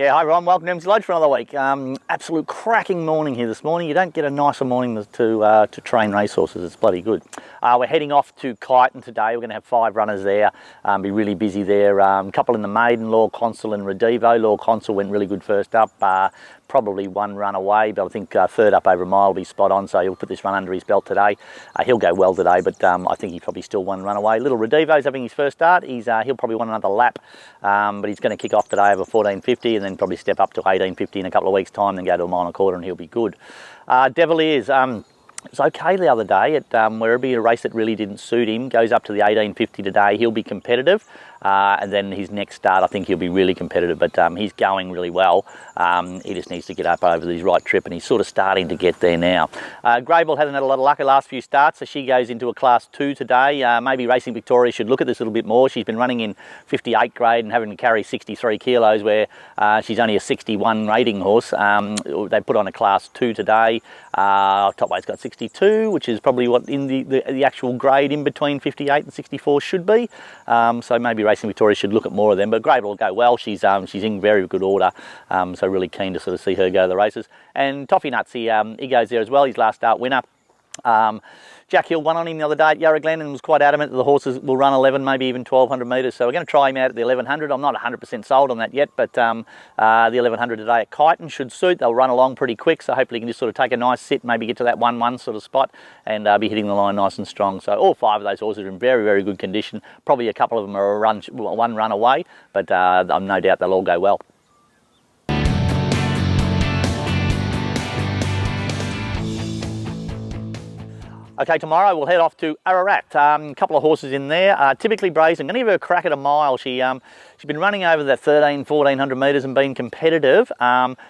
Yeah, hi Ron, welcome to Emsley Lodge for another week. Absolute cracking morning here this morning. You don't get a nicer morning to train racehorses, it's bloody good. We're heading off to Cayton today. We're going to have 5 runners there, be really busy there. A couple in the maiden, Law Consul and Redivo. Law Consul went really good first up. Probably 1 run away, but I think third up over a mile will be spot on, so he'll put this run under his belt today. He'll go well today, but I think he's probably still 1 run away. Little Redivo's having his first start. He'll probably want another lap, but he's going to kick off today over 14.50 and then probably step up to 18.50 in a couple of weeks' time, then go to a 1.25 miles and he'll be good. Deviliers, it was okay the other day at wherever a race that really didn't suit him. Goes up to the 18.50 today. He'll be competitive. And then his next start, I think he'll be really competitive, but he's going really well. He just needs to get up over his right trip, and he's sort of starting to get there now. Greybull hasn't had a lot of luck the last few starts, so she goes into a Class 2 today. Maybe Racing Victoria should look at this a little bit more. She's been running in 58 grade and having to carry 63 kilos, where she's only a 61 rating horse. They put on a Class 2 today. Top weight's got 62, which is probably what in the actual grade in between 58 and 64 should be. So maybe Racing Victoria should look at more of them, but Greybull will go well. She's in very good order, so really keen to sort of see her go to the races. And Toffee Nuts, he goes there as well. His last start winner. Jack Hill won on him the other day at Yarra Glen and was quite adamant that the horses will run 11, maybe even 1,200 metres. So we're going to try him out at the 1,100. I'm not 100% sold on that yet, but the 1,100 today at Cayton should suit. They'll run along pretty quick, so hopefully he can just sort of take a nice sit, maybe get to that 1-1 sort of spot and be hitting the line nice and strong. So all 5 of those horses are in very good condition. Probably a couple of them are 1 run away, but I'm no doubt they'll all go well. Okay, tomorrow we'll head off to Ararat. A couple of horses in there, typically Brazen. I'm going to give her a crack at a mile. She's been running over that 1,400 metres and been competitive.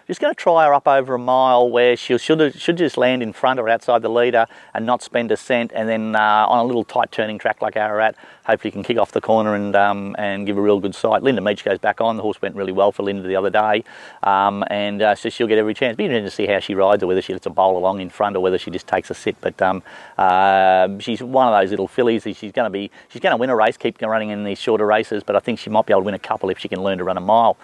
Just going to try her up over a mile where she should just land in front or outside the leader and not spend a cent, and then on a little tight turning track like Ararat, hopefully can kick off the corner and give a real good sight. Linda Meach goes back on. The horse went really well for Linda the other day, so she'll get every chance. Be interesting to see how she rides, or whether she lets a bowl along in front, or whether she just takes a sit. But she's one of those little fillies. She's going to win a race, keep running in these shorter races, but I think she might be able to win a couple if she can learn to run a mile.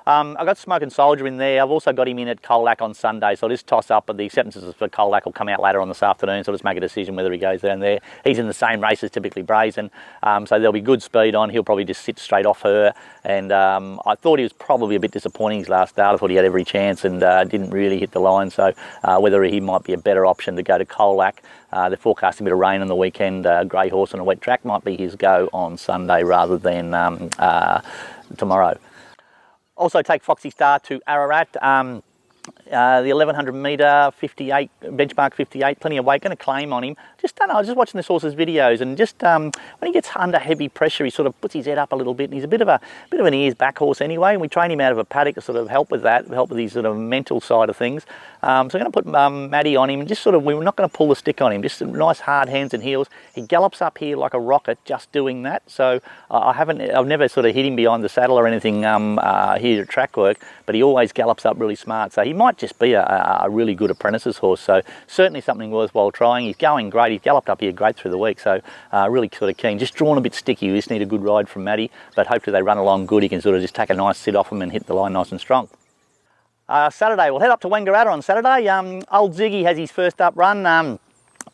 I've got Smoking Soldier in there. I've also got him in at Kolak on Sunday, so I'll just toss up, but the acceptances for Kolak will come out later on this afternoon, so I'll just make a decision whether he goes down there. He's in the same race as typically Brazen, so there'll be good speed on. He'll probably just sit straight off her, and I thought he was probably a bit disappointing his last start. I thought he had every chance and didn't really hit the line, so whether he might be a better option to go to Kolak. They're forecasting a bit of rain on the weekend. Grey horse on a wet track might be his go on Sunday rather than tomorrow. Also take Foxy Star to Ararat. The 1,100 metre, 58, benchmark 58, plenty of weight, going to claim on him. I was just watching this horse's videos, and just when he gets under heavy pressure, he sort of puts his head up a little bit, and he's a bit of an ears back horse anyway, and we train him out of a paddock to sort of help with that, help with his sort of mental side of things. So I'm going to put Maddie on him, and just we're not going to pull the stick on him, just some nice hard hands and heels. He gallops up here like a rocket just doing that, so I've never sort of hit him behind the saddle or anything here at track work, but he always gallops up really smart, so he might just be a really good apprentice's horse, so certainly something worthwhile trying. He's going great. He's galloped up here great through the week, so really sort of keen. Just drawn a bit sticky. You just need a good ride from Matty, but hopefully they run along good. He can sort of just take a nice sit off him and hit the line nice and strong. Saturday, we'll head up to Wangaratta on Saturday. Old Ziggy has his first up run.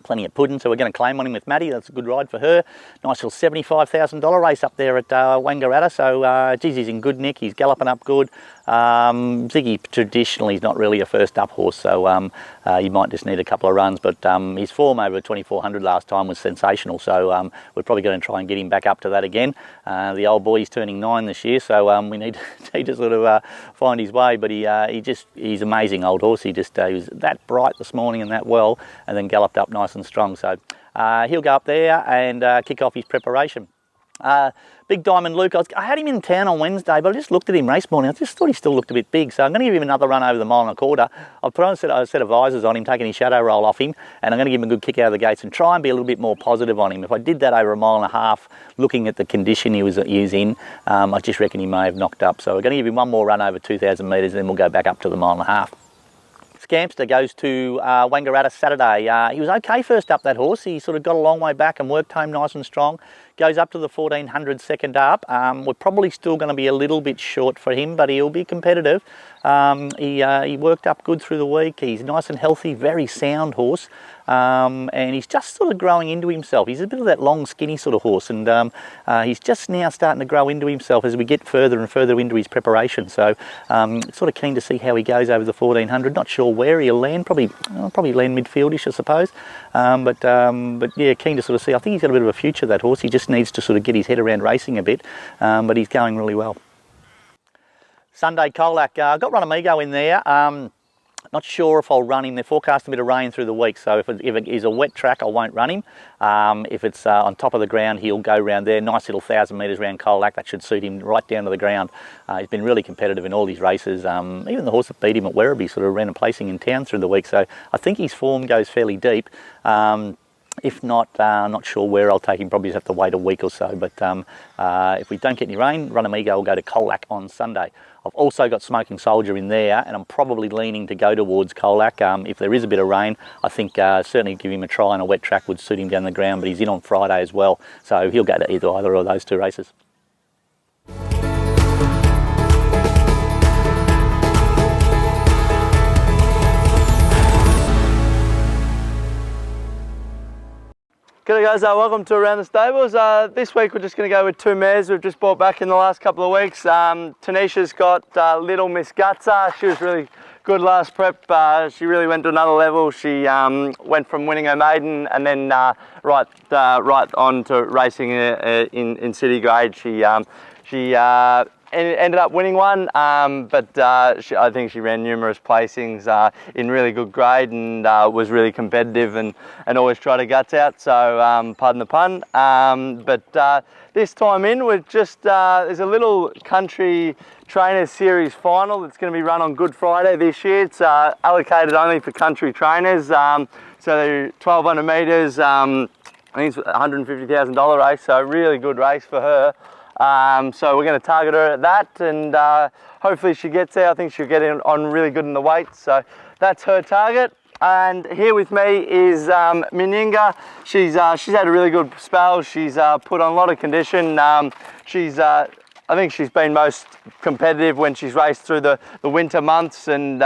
Plenty of pudding, so we're going to claim on him with Maddie. That's a good ride for her. Nice little $75,000 race up there at Wangaratta. So, geez, he's in good nick. He's galloping up good. Ziggy traditionally is not really a first up horse, so you might just need a couple of runs, but his form over 2,400 last time was sensational, so we're probably going to try and get him back up to that again. The old boy is turning 9 this year, so we need to sort of find his way, but he's amazing old horse. He was that bright this morning and that well, and then galloped up nice and strong, so he'll go up there and kick off his preparation. Big Diamond Luke, I had him in town on Wednesday, but I just looked at him race morning. I just thought he still looked a bit big, so I'm going to give him another run over the 1.25 miles. I've put on a set of visors on him, taking his shadow roll off him, and I'm going to give him a good kick out of the gates and try and be a little bit more positive on him. If I did that over 1.5 miles, looking at the condition he was in, I just reckon he may have knocked up. So we're going to give him one more run over 2,000 metres, and then we'll go back up to the 1.5 miles. Scamster goes to Wangaratta Saturday. He was okay first up, that horse. He sort of got a long way back and worked home nice and strong. Goes up to the 1400 second up. We're probably still going to be a little bit short for him, but he'll be competitive. He worked up good through the week. He's nice and healthy, very sound horse. And he's just sort of growing into himself. He's a bit of that long, skinny sort of horse, and he's just now starting to grow into himself as we get further and further into his preparation. So sort of keen to see how he goes over the 1400. Not sure where he'll land. Probably land midfieldish, I suppose. But yeah, keen to sort of see. I think he's got a bit of a future, that horse. He just needs to sort of get his head around racing a bit, but he's going really well. Sunday Colac, got Runamigo in there. Not sure if I'll run him. They're forecasting a bit of rain through the week, so if it is a wet track, I won't run him. If it's on top of the ground, he'll go round there. Nice little 1,000 metres round Colac. That should suit him right down to the ground. He's been really competitive in all these races. Even the horse that beat him at Werribee sort of ran a placing in town through the week, so I think his form goes fairly deep. If not, not sure where I'll take him. Probably just have to wait a week or so. But if we don't get any rain, Runamigo will go to Kolak on Sunday. I've also got Smoking Soldier in there, and I'm probably leaning to go towards Kolak. If there is a bit of rain, I think certainly give him a try on a wet track would suit him down the ground, but he's in on Friday as well, so he'll go to either of those two races. G'day guys, welcome to Around the Stables. This week we're just going to go with two mares we've just bought back in the last couple of weeks. Tanisha's got Little Miss Gutsaa. She was really good last prep. She really went to another level. She went from winning her maiden and then right on to racing in city grade. She ended up winning one, but I think she ran numerous placings in really good grade and was really competitive and always tried her guts out, so pardon the pun. But this time in, we're just, there's a little country trainers series final that's going to be run on Good Friday this year. It's allocated only for country trainers, so they're 1,200 metres, I think it's a $150,000 race, so a really good race for her. So we're going to target her at that, and hopefully she gets there. I think she'll get on really good in the weight, so that's her target. And here with me is Minyinga. She's had a really good spell. She's put on a lot of condition. I think she's been most competitive when she's raced through the winter months, and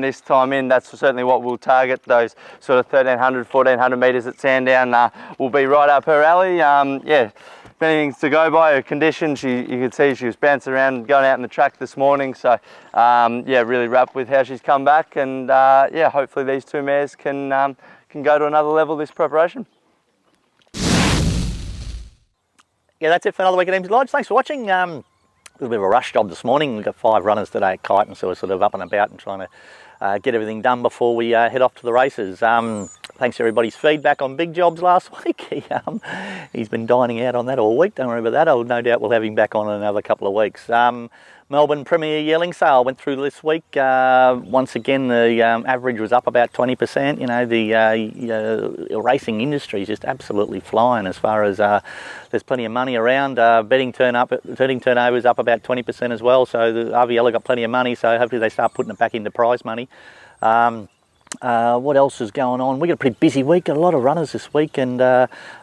this time in, that's certainly what we'll target. Those sort of 1,300, 1,400 metres at Sandown will be right up her alley. Yeah. If anything's to go by, her condition, you could see she was bouncing around going out in the track this morning, so yeah, really wrapped with how she's come back, and yeah, hopefully these two mares can go to another level this preparation. Yeah, that's it for another week at Emsley Lodge. Thanks for watching. A little bit of a rush job this morning. We've got 5 runners today at Cayton, so we're sort of up and about and trying to get everything done before we head off to the races. Thanks for everybody's feedback on Big Jobs last week. He's been dining out on that all week. Don't worry about that. No doubt we'll have him back on in another couple of weeks. Melbourne Premier Yearling Sale went through this week. Once again, the average was up about 20%. You know, the racing industry is just absolutely flying as far as there's plenty of money around. Betting turnover is up about 20% as well. So the RVL got plenty of money. So hopefully they start putting it back into prize money. What else is going on? We got a pretty busy week, got a lot of runners this week, and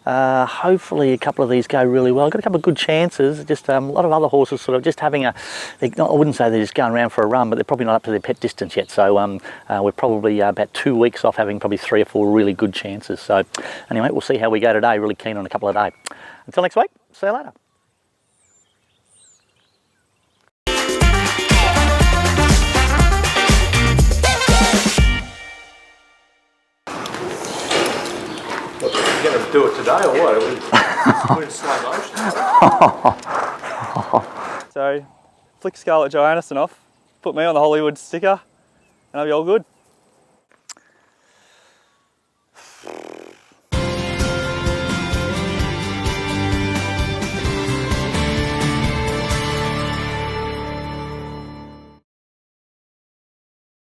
hopefully a couple of these go really well. Got a couple of good chances, just a lot of other horses sort of just having I wouldn't say they're just going around for a run, but they're probably not up to their pet distance yet, so we're probably about 2 weeks off having probably 3 or 4 really good chances. So anyway, we'll see how we go today. Really keen on a couple of days. Until next week, see you later. You're going to do it today or what? We're in slow motion. So, flick Scarlett Johansson off, put me on the Hollywood sticker, and I'll be all good.